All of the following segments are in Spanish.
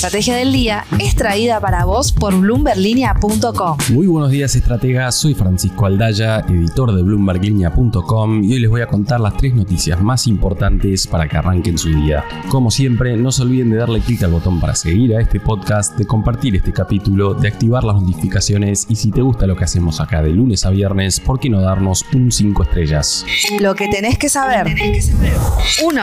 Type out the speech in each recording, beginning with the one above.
estrategia del día es traída para vos por bloomberlinia.com. Muy buenos días, estrategas. Soy Francisco Aldaya, editor de bloomberlinia.com, y hoy les voy a contar las 3 noticias más importantes para que arranquen su día. Como siempre, no se olviden de darle clic al botón para seguir a este podcast, de compartir este capítulo, de activar las notificaciones y si te gusta lo que hacemos acá de lunes a viernes, ¿por qué no darnos un 5 estrellas? Lo que tenés que saber. 1.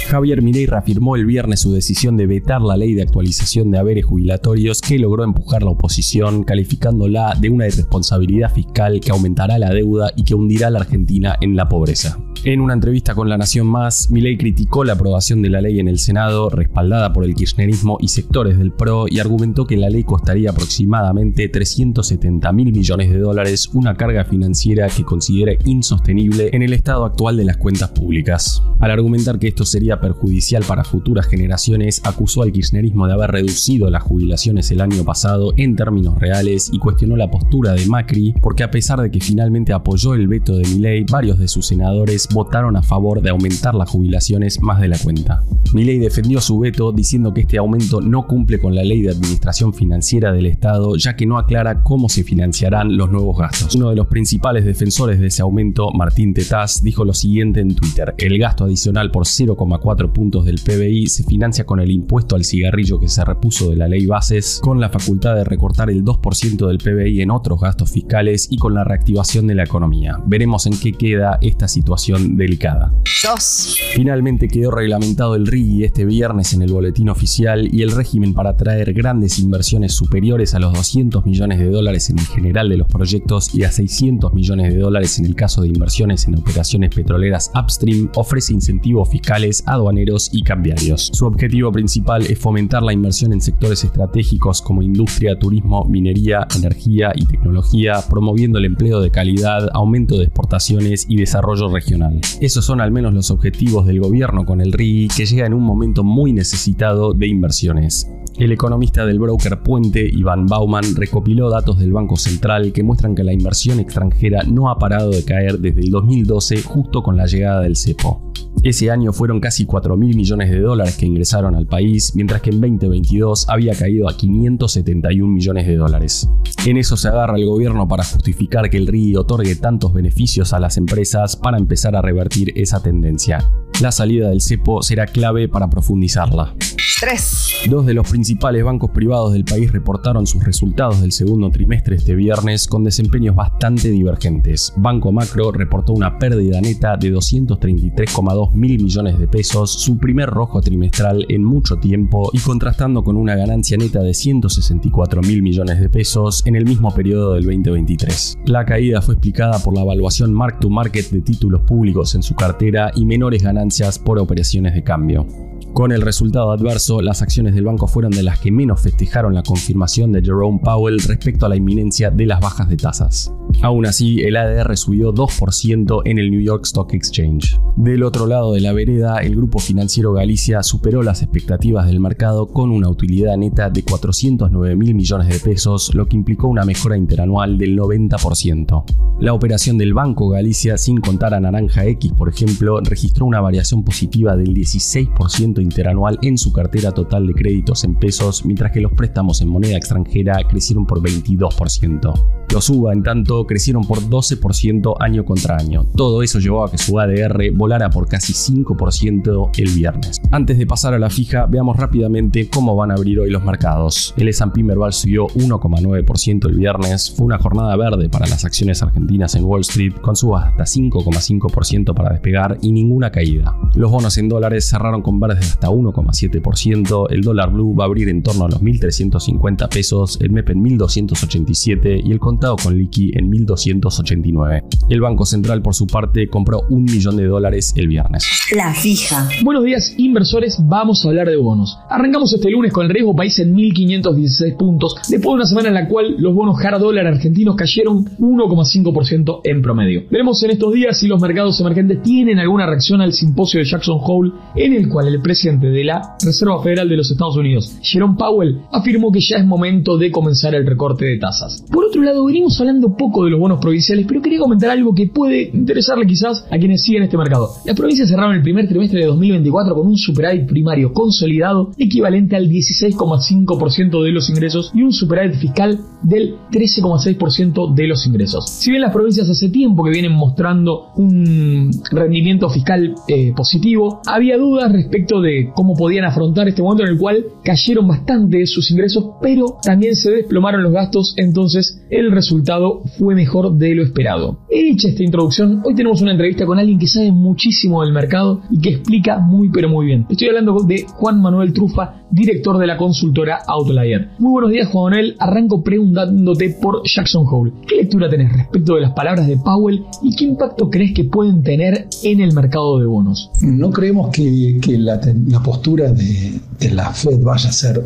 Javier Milei reafirmó el viernes su decisión de vetar la ley de actualización de haberes jubilatorios que logró empujar la oposición, calificándola de una irresponsabilidad fiscal que aumentará la deuda y que hundirá a la Argentina en la pobreza. En una entrevista con La Nación Más, Milei criticó la aprobación de la ley en el Senado, respaldada por el kirchnerismo y sectores del PRO, y argumentó que la ley costaría aproximadamente 370 mil millones de dólares, una carga financiera que considera insostenible en el estado actual de las cuentas públicas. Al argumentar que esto sería perjudicial para futuras generaciones, acusó al kirchnerismo de haber reducido las jubilaciones el año pasado en términos reales y cuestionó la postura de Macri, porque a pesar de que finalmente apoyó el veto de Milei, varios de sus senadores votaron a favor de aumentar las jubilaciones más de la cuenta. Milei defendió su veto diciendo que este aumento no cumple con la ley de administración financiera del Estado, ya que no aclara cómo se financiarán los nuevos gastos. Uno de los principales defensores de ese aumento, Martín Tetaz, dijo lo siguiente en Twitter: el gasto adicional por 0,4 puntos del PBI se financia con el impuesto al cigarrillo que se repuso de la ley Bases, con la facultad de recortar el 2% del PBI en otros gastos fiscales y con la reactivación de la economía. Veremos en qué queda esta situación delicada. 2. Finalmente quedó reglamentado el RIGI este viernes en el boletín oficial, y el régimen para atraer grandes inversiones superiores a los 200 millones de dólares en el general de los proyectos y a 600 millones de dólares en el caso de inversiones en operaciones petroleras upstream ofrece incentivos fiscales, aduaneros y cambiarios. Su objetivo principal es fomentar la inversión en sectores estratégicos como industria, turismo, minería, energía y tecnología, promoviendo el empleo de calidad, aumento de exportaciones y desarrollo regional. Esos son al menos los objetivos del gobierno con el RIGI, que llega en un momento muy necesitado de inversiones. El economista del broker Puente, Iván Bauman, recopiló datos del Banco Central que muestran que la inversión extranjera no ha parado de caer desde el 2012, justo con la llegada del cepo. Ese año fueron casi 4 mil millones de dólares que ingresaron al país, mientras que en 2022 había caído a 571 millones de dólares. En eso se agarra el gobierno para justificar que el RIGI otorgue tantos beneficios a las empresas para empezar a revertir esa tendencia. La salida del cepo será clave para profundizarla. 3. 2 de los principales bancos privados del país reportaron sus resultados del segundo trimestre este viernes con desempeños bastante divergentes. Banco Macro reportó una pérdida neta de 233,2 mil millones de pesos, su primer rojo trimestral en mucho tiempo, y contrastando con una ganancia neta de 164 mil millones de pesos en el mismo periodo del 2023. La caída fue explicada por la evaluación mark to market de títulos públicos en su cartera y menores ganancias por operaciones de cambio. Con el resultado adverso, las acciones del banco fueron de las que menos festejaron la confirmación de Jerome Powell respecto a la inminencia de las bajas de tasas. Aún así, el ADR subió 2% en el New York Stock Exchange. Del otro lado de la vereda, el grupo financiero Galicia superó las expectativas del mercado con una utilidad neta de 409 mil millones de pesos, lo que implicó una mejora interanual del 90%. La operación del Banco Galicia, sin contar a Naranja X, por ejemplo, registró una variación positiva del 16% interanual en su cartera total de créditos en pesos, mientras que los préstamos en moneda extranjera crecieron por 22%. Los UVA, en tanto, crecieron por 12% año contra año. Todo eso llevó a que su ADR volara por casi 5% el viernes. Antes de pasar a la fija, veamos rápidamente cómo van a abrir hoy los mercados. El S&P Merval subió 1,9% el viernes. Fue una jornada verde para las acciones argentinas en Wall Street, con subas hasta 5,5% para despegar y ninguna caída. Los bonos en dólares cerraron con verdes de hasta 1,7%. El dólar blue va a abrir en torno a los 1.350 pesos, el MEP en 1.287 y el contado con liqui en 1.289. El Banco Central, por su parte, compró $1 millón el viernes. La fija. Buenos días, inversores. Vamos a hablar de bonos. Arrancamos este lunes con el riesgo país en 1.516 puntos, después de una semana en la cual los bonos hard dólar argentinos cayeron 1,5% en promedio. Veremos en estos días si los mercados emergentes tienen alguna reacción al simposio de Jackson Hole, en el cual el presidente de la Reserva Federal de los Estados Unidos, Jerome Powell, afirmó que ya es momento de comenzar el recorte de tasas. Por otro lado, venimos hablando poco de los bonos provinciales, pero quería comentar algo que puede interesarle quizás a quienes siguen este mercado. Las provincias cerraron el primer trimestre de 2024 con un superávit primario consolidado equivalente al 16,5% de los ingresos y un superávit fiscal del 13,6% de los ingresos. Si bien las provincias hace tiempo que vienen mostrando un rendimiento fiscal positivo, había dudas respecto de cómo podían afrontar este momento en el cual cayeron bastante sus ingresos, pero también se desplomaron los gastos, entonces el resultado fue mejor de lo esperado. Hecha esta introducción, hoy tenemos una entrevista con alguien que sabe muchísimo del mercado y que explica muy pero muy bien. Estoy hablando de Juan Manuel Trufa, director de la consultora Outlier. Muy buenos días, Juan Manuel. Arranco preguntándote por Jackson Hole. ¿Qué lectura tenés respecto de las palabras de Powell y qué impacto crees que pueden tener en el mercado de bonos? No creemos que la postura de la Fed vaya a ser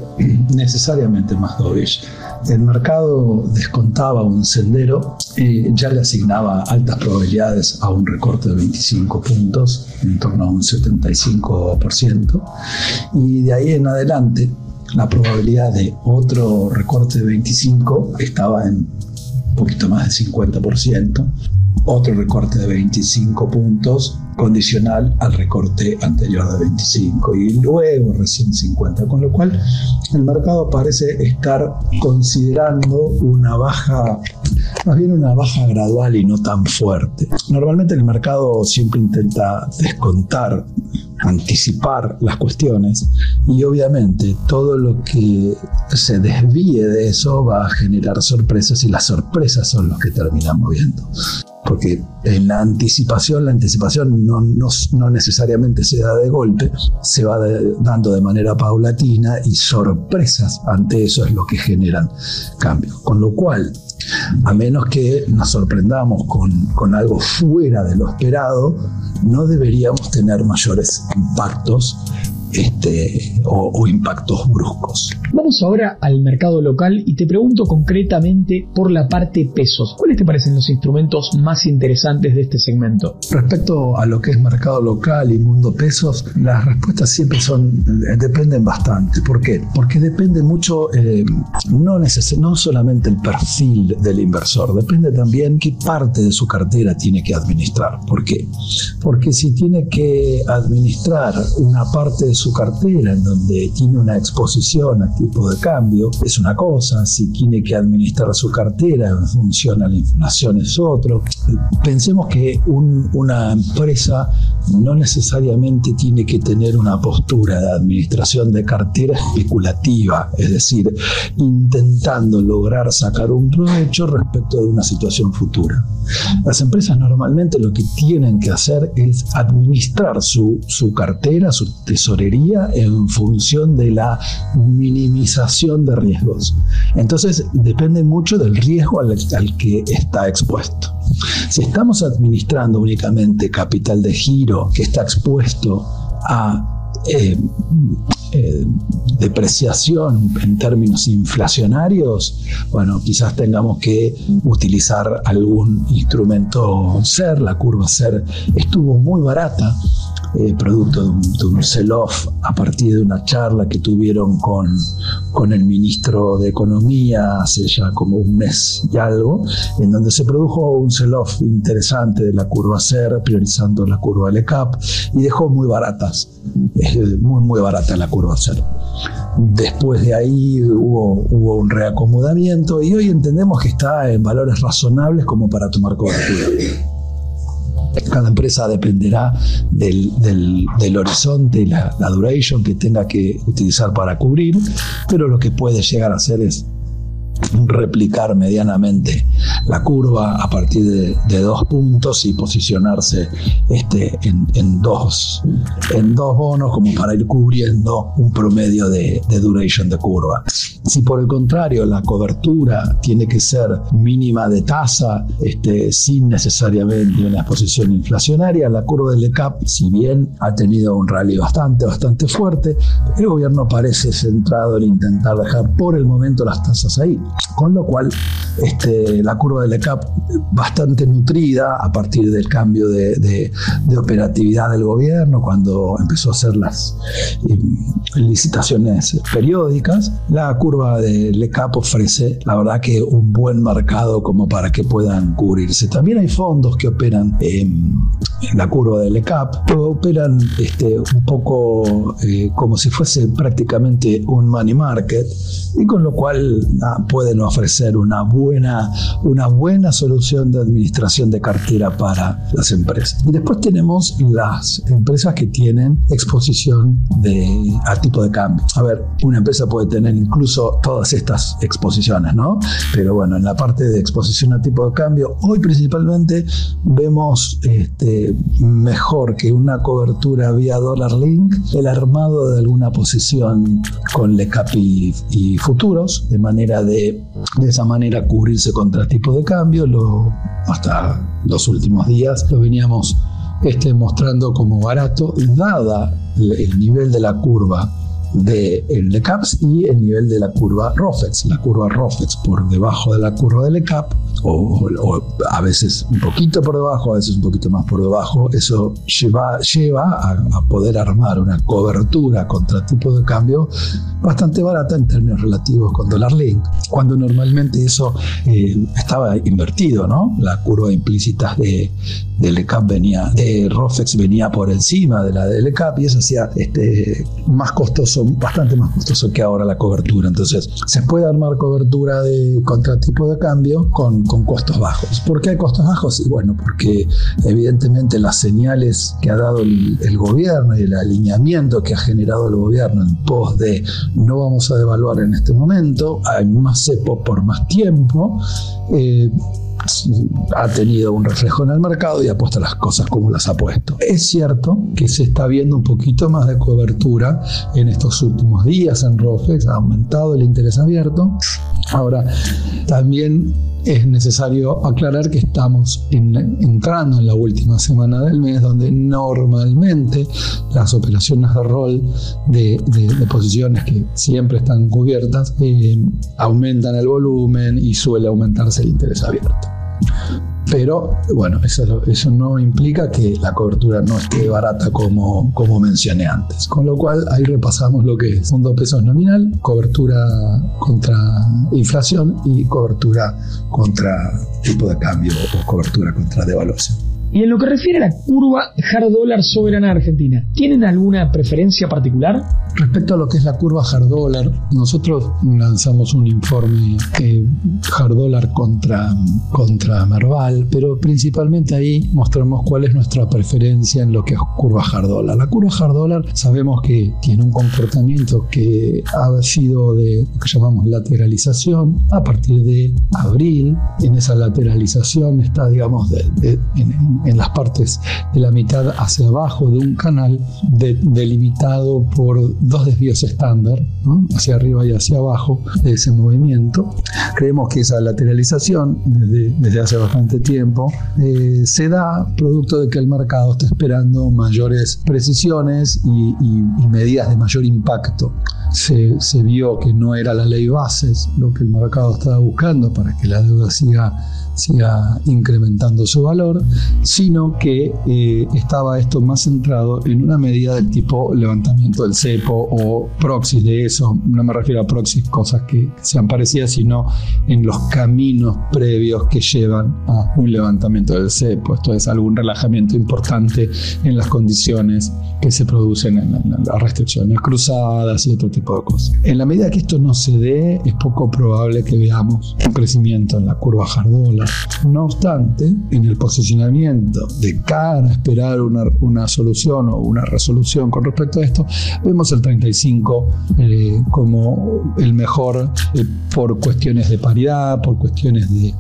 necesariamente más dovish. El mercado descontaba un sendero, ya le asignaba altas probabilidades a un recorte de 25 puntos, en torno a un 75%, y de ahí en adelante la probabilidad de otro recorte de 25 estaba en un poquito más de 50%, otro recorte de 25 puntos condicional al recorte anterior de 25 y luego recién 50, con lo cual el mercado parece estar considerando una baja, más bien una baja gradual y no tan fuerte. Normalmente el mercado siempre intenta descontar, anticipar las cuestiones y obviamente todo lo que se desvíe de eso va a generar sorpresas y las sorpresas son los que terminan moviendo. Porque en la anticipación no necesariamente se da de golpe, se va dando de manera paulatina y sorpresas ante eso es lo que generan cambios. Con lo cual, a menos que nos sorprendamos con algo fuera de lo esperado, no deberíamos tener mayores impactos o impactos bruscos. Vamos ahora al mercado local y te pregunto concretamente por la parte pesos. ¿Cuáles te parecen los instrumentos más interesantes de este segmento? Respecto a lo que es mercado local y mundo pesos, las respuestas siempre dependen bastante. ¿Por qué? Porque depende mucho, no solamente el perfil del inversor, depende también qué parte de su cartera tiene que administrar. ¿Por qué? Porque si tiene que administrar una parte de su cartera en donde tiene una exposición a tipo de cambio, es una cosa. Si tiene que administrar su cartera en función a la inflación, es otro. Pensemos que una empresa no necesariamente tiene que tener una postura de administración de cartera especulativa, es decir, intentando lograr sacar un provecho respecto de una situación futura. Las empresas normalmente lo que tienen que hacer es administrar su cartera, su tesorería en función de la minimización de riesgos. Entonces depende mucho del riesgo al que está expuesto. Si estamos administrando únicamente capital de giro que está expuesto a depreciación en términos inflacionarios, bueno, quizás tengamos que utilizar algún instrumento SER. La curva SER estuvo muy barata, producto de un sell-off a partir de una charla que tuvieron con el ministro de Economía hace ya como un mes y algo, en donde se produjo un sell-off interesante de la curva SER, priorizando la curva LCAP, y dejó muy baratas, muy barata la curva SER. Después de ahí hubo un reacomodamiento y hoy entendemos que está en valores razonables como para tomar cobertura. Cada empresa dependerá del horizonte, la duration que tenga que utilizar para cubrir, pero lo que puede llegar a hacer es replicar medianamente la curva a partir de 2 puntos y posicionarse en dos bonos como para ir cubriendo un promedio de duration de curva. Si por el contrario la cobertura tiene que ser mínima de tasa, sin necesariamente una exposición inflacionaria, la curva del LCAP, si bien ha tenido un rally bastante fuerte, el gobierno parece centrado en intentar dejar por el momento las tasas ahí. Con lo cual, la curva del LCAP bastante nutrida a partir del cambio de operatividad del gobierno, cuando empezó a hacer licitaciones periódicas. La curva de LECAP ofrece, la verdad, que un buen mercado como para que puedan cubrirse. También hay fondos que operan en la curva de LECAP, que operan un poco como si fuese prácticamente un money market, y con lo cual pueden ofrecer una buena solución de administración de cartera para las empresas. Y después tenemos las empresas que tienen exposición a tipo de cambio. A ver, una empresa puede tener incluso todas estas exposiciones, ¿no? Pero bueno, en la parte de exposición a tipo de cambio, hoy principalmente vemos mejor que una cobertura vía dólar link, el armado de alguna posición con LECAP y futuros, de esa manera cubrirse contra tipo de cambio. Hasta los últimos días lo veníamos mostrando como barato, dada el nivel de la curva del LECAPS y el nivel de la curva ROFEX. La curva ROFEX por debajo de la curva del LECAP, o a veces un poquito por debajo, a veces un poquito más por debajo. Eso lleva a poder armar una cobertura contra tipo de cambio bastante barata en términos relativos con dólar link, cuando normalmente eso estaba invertido, ¿no? La curva implícita de LECAP de ROFEX venía por encima de la de LECAP, y eso hacía más costoso, bastante más costoso que ahora la cobertura. Entonces se puede armar cobertura contra tipo de cambio con costos bajos. ¿Por qué hay costos bajos? Y bueno, porque evidentemente las señales que ha dado el gobierno y el alineamiento que ha generado el gobierno en pos de no vamos a devaluar en este momento, hay más cepo por más tiempo, ha tenido un reflejo en el mercado y ha puesto las cosas como las ha puesto. Es cierto que se está viendo un poquito más de cobertura en estos últimos días en ROFEX, ha aumentado el interés abierto. Ahora, también es necesario aclarar que estamos entrando en la última semana del mes, donde normalmente las operaciones de rol de posiciones que siempre están cubiertas aumentan el volumen y suele aumentarse el interés abierto. Pero bueno, eso no implica que la cobertura no esté barata como mencioné antes. Con lo cual ahí repasamos lo que es fondo pesos nominal, cobertura contra inflación y cobertura contra tipo de cambio o cobertura contra devaluación. Y en lo que refiere a la curva hard dólar soberana argentina, ¿tienen alguna preferencia particular? Respecto a lo que es la curva hard dólar, nosotros lanzamos un informe hard dólar contra Merval, pero principalmente ahí mostramos cuál es nuestra preferencia en lo que es curva hard dólar. La curva hard dólar sabemos que tiene un comportamiento que ha sido de lo que llamamos lateralización a partir de abril. En esa lateralización está, digamos, en las partes de la mitad hacia abajo de un canal delimitado por dos desvíos estándar, ¿no? Hacia arriba y hacia abajo de ese movimiento. Creemos que esa lateralización desde hace bastante tiempo se da producto de que el mercado está esperando mayores precisiones y medidas de mayor impacto. Se vio que no era la ley bases lo que el mercado estaba buscando para que la deuda siga incrementando su valor, sino que estaba esto más centrado en una medida del tipo levantamiento del cepo o proxies de eso. No me refiero a proxies, cosas que sean parecidas, sino en los caminos previos que llevan a un levantamiento del cepo. Esto es algún relajamiento importante en las condiciones que se producen en las restricciones cruzadas y otro tipo de cosas. En la medida que esto no se dé, es poco probable que veamos un crecimiento en la curva hard dólar. No obstante, en el posicionamiento de cara a esperar una solución o una resolución con respecto a esto, vemos el 35 como el mejor por cuestiones de paridad, por cuestiones de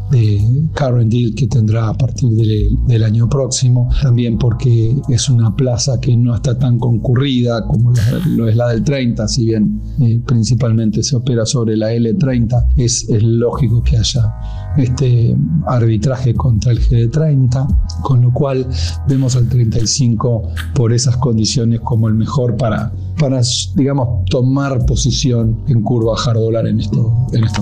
current yield que tendrá a partir del año próximo, también porque es una plaza que no está tan concurrida como lo es la del 30, si bien principalmente se opera sobre la L30, es lógico que haya este arbitraje contra el GD30, con lo cual vemos al 35 por esas condiciones como el mejor para digamos, tomar posición en curva hard dólar en estos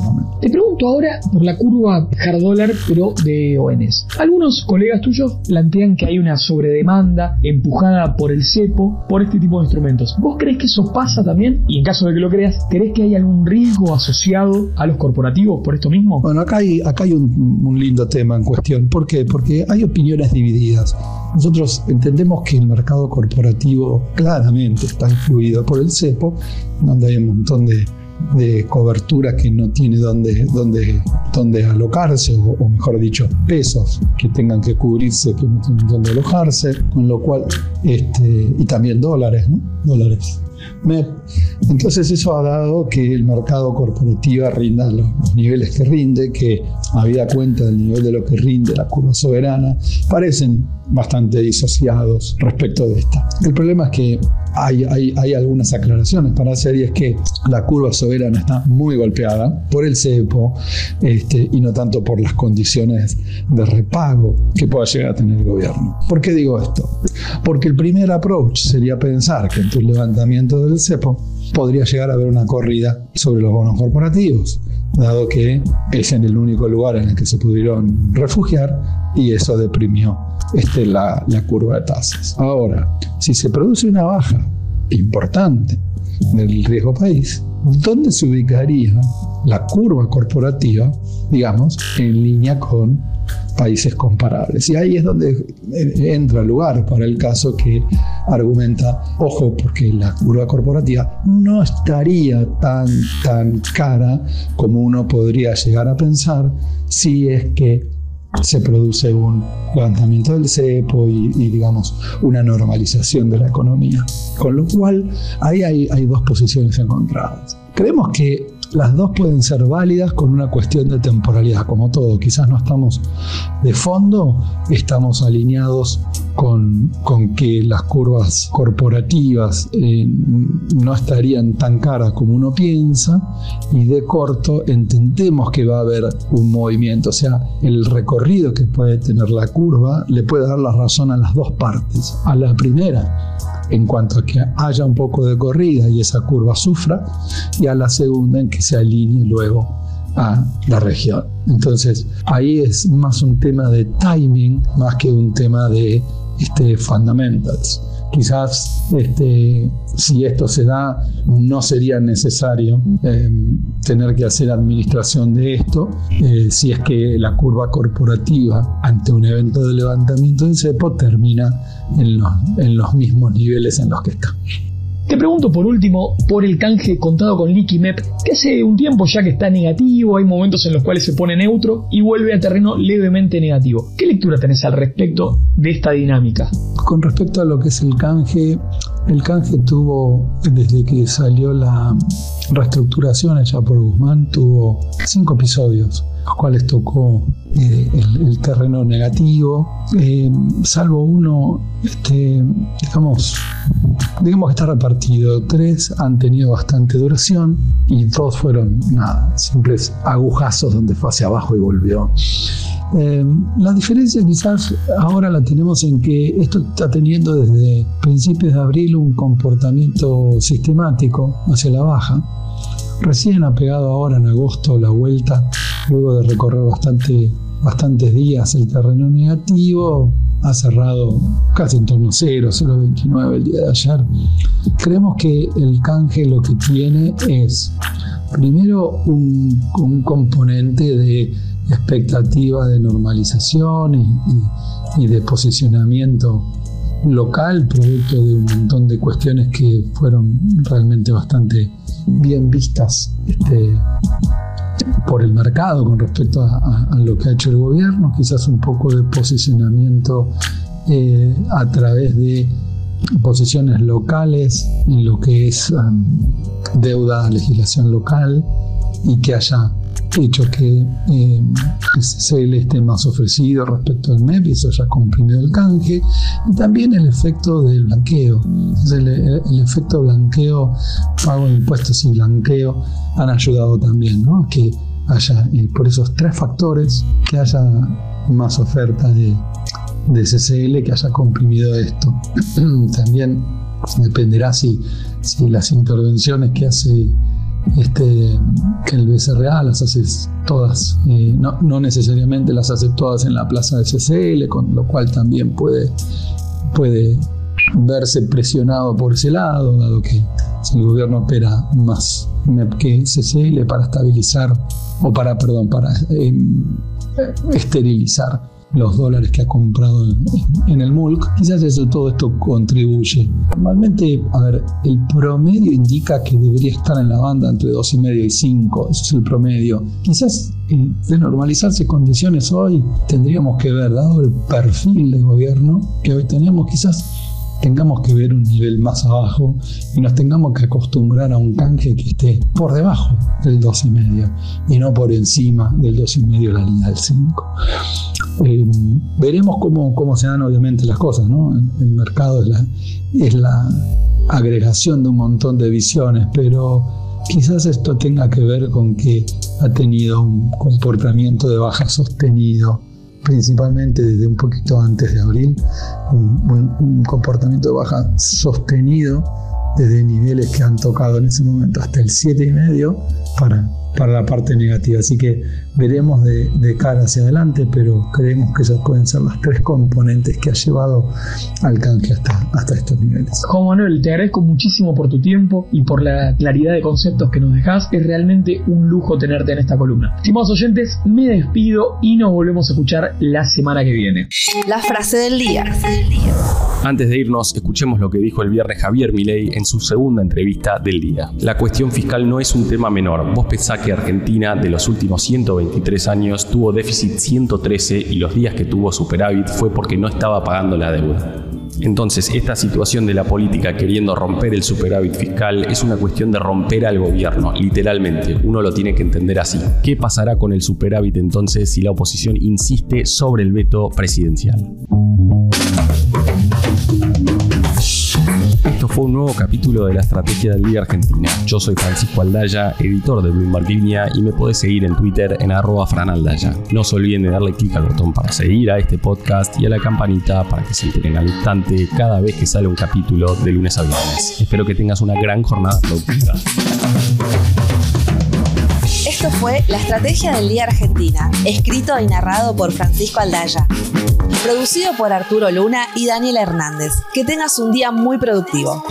momentos. Te pregunto apuesto ahora por la curva hard dólar, pero de ONs. Algunos colegas tuyos plantean que hay una sobredemanda empujada por el cepo por este tipo de instrumentos. ¿Vos crees que eso pasa también? Y en caso de que lo creas, ¿crees que hay algún riesgo asociado a los corporativos por esto mismo? Bueno, acá hay un lindo tema en cuestión. ¿Por qué? Porque hay opiniones divididas. Nosotros entendemos que el mercado corporativo claramente está influido por el cepo, donde hay un montón de cobertura que no tiene dónde alocarse, o mejor dicho, pesos que tengan que cubrirse que no tienen dónde alojarse, con lo cual, y también dólares, ¿no? Dólares. Entonces eso ha dado que el mercado corporativo rinda los niveles que rinde, que habida cuenta del nivel de lo que rinde la curva soberana, parecen bastante disociados respecto de esta. El problema es que hay algunas aclaraciones para hacer, y es que la curva soberana está muy golpeada por el cepo y no tanto por las condiciones de repago que pueda llegar a tener el gobierno. ¿Por qué digo esto? Porque el primer approach sería pensar que ante un levantamiento del cepo podría llegar a haber una corrida sobre los bonos corporativos, dado que es en el único lugar en el que se pudieron refugiar, y eso deprimió la curva de tasas. Ahora, si se produce una baja importante del riesgo país, ¿dónde se ubicaría la curva corporativa, digamos, en línea con países comparables? Y ahí es donde entra lugar para el caso que argumenta, ojo, porque la curva corporativa no estaría tan cara como uno podría llegar a pensar si es que se produce un levantamiento del cepo y digamos, una normalización de la economía. Con lo cual, ahí hay dos posiciones encontradas. Creemos que las dos pueden ser válidas con una cuestión de temporalidad, como todo. Quizás no estamos de fondo, estamos alineados con que las curvas corporativas no estarían tan caras como uno piensa, y de corto entendemos que va a haber un movimiento. O sea, el recorrido que puede tener la curva le puede dar la razón a las dos partes. A la primera, en cuanto a que haya un poco de corrida y esa curva sufra, y a la segunda en que se alinee luego a la región. Entonces ahí es más un tema de timing más que un tema de fundamentals. Quizás si esto se da, no sería necesario tener que hacer administración de esto si es que la curva corporativa ante un evento de levantamiento del cepo termina en los mismos niveles en los que está. Te pregunto por último por el canje contado con Liquimep, que hace un tiempo ya que está negativo, hay momentos en los cuales se pone neutro y vuelve a terreno levemente negativo. ¿Qué lectura tenés al respecto de esta dinámica? Con respecto a lo que es el canje tuvo, desde que salió la reestructuración hecha por Guzmán, tuvo 5 episodios, los cuales tocó el terreno negativo, salvo uno, digamos que está repartido. 3 han tenido bastante duración y 2 fueron simples agujazos donde fue hacia abajo y volvió. La diferencia quizás ahora la tenemos en que esto está teniendo desde principios de abril un comportamiento sistemático hacia la baja. Recién ha pegado ahora en agosto la vuelta, luego de recorrer bastantes días el terreno negativo, ha cerrado casi en torno a 0,029 el día de ayer. Creemos que el canje lo que tiene es, primero, un componente de expectativa de normalización y de posicionamiento local, producto de un montón de cuestiones que fueron realmente bastante bien vistas por el mercado con respecto a lo que ha hecho el gobierno, quizás un poco de posicionamiento a través de posiciones locales en lo que es deuda, legislación local, y que haya hecho que el CCL esté más ofrecido respecto al MEP, y eso ya ha comprimido el canje, y también el efecto del blanqueo. Entonces, el efecto blanqueo, pago de impuestos y blanqueo han ayudado también, ¿no? Que haya, por esos 3 factores, que haya más oferta de CCL, que haya comprimido esto. También dependerá si las intervenciones que hace que el BCRA las hace todas, no necesariamente las hace todas en la plaza de CCL, con lo cual también puede verse presionado por ese lado, dado que si el gobierno opera más que CCL para estabilizar o para esterilizar los dólares que ha comprado en el MULC, quizás todo esto contribuye. Normalmente, el promedio indica que debería estar en la banda entre 2,5 y 5, eso es el promedio. Quizás de normalizarse condiciones hoy, tendríamos que ver, dado el perfil de gobierno que hoy tenemos, quizás tengamos que ver un nivel más abajo y nos tengamos que acostumbrar a un canje que esté por debajo del 2,5 y no por encima del 2,5 la línea del 5. Veremos cómo se dan obviamente las cosas, ¿no? El mercado es la agregación de un montón de visiones, pero quizás esto tenga que ver con que ha tenido un comportamiento de baja sostenido, principalmente desde un poquito antes de abril, un comportamiento de baja sostenido desde niveles que han tocado en ese momento hasta el 7,5 para la parte negativa. Así que veremos de cara hacia adelante, pero creemos que esas pueden ser las 3 componentes que ha llevado al canje hasta estos niveles. Juan Manuel, te agradezco muchísimo por tu tiempo y por la claridad de conceptos que nos dejás. Es realmente un lujo tenerte en esta columna. Estimados oyentes, me despido y nos volvemos a escuchar la semana que viene. La frase del día. Antes de irnos, escuchemos lo que dijo el viernes Javier Milei en su segunda entrevista del día. La cuestión fiscal no es un tema menor. Vos pensás que Argentina, de los últimos 123 años, tuvo déficit 113 y los días que tuvo superávit fue porque no estaba pagando la deuda. Entonces, esta situación de la política queriendo romper el superávit fiscal es una cuestión de romper al gobierno, literalmente. Uno lo tiene que entender así. ¿Qué pasará con el superávit entonces si la oposición insiste sobre el veto presidencial? Esto fue un nuevo capítulo de la Estrategia del Día Argentina. Yo soy Francisco Aldaya, editor de Bloomberg Línea, y me podés seguir en Twitter en @franaldaya. No se olviden de darle clic al botón para seguir a este podcast y a la campanita para que se enteren al instante cada vez que sale un capítulo de lunes a viernes. Espero que tengas una gran jornada productiva. Esto fue La Estrategia del Día Argentina, escrito y narrado por Francisco Aldaya. Producido por Arturo Luna y Daniel Hernández. Que tengas un día muy productivo.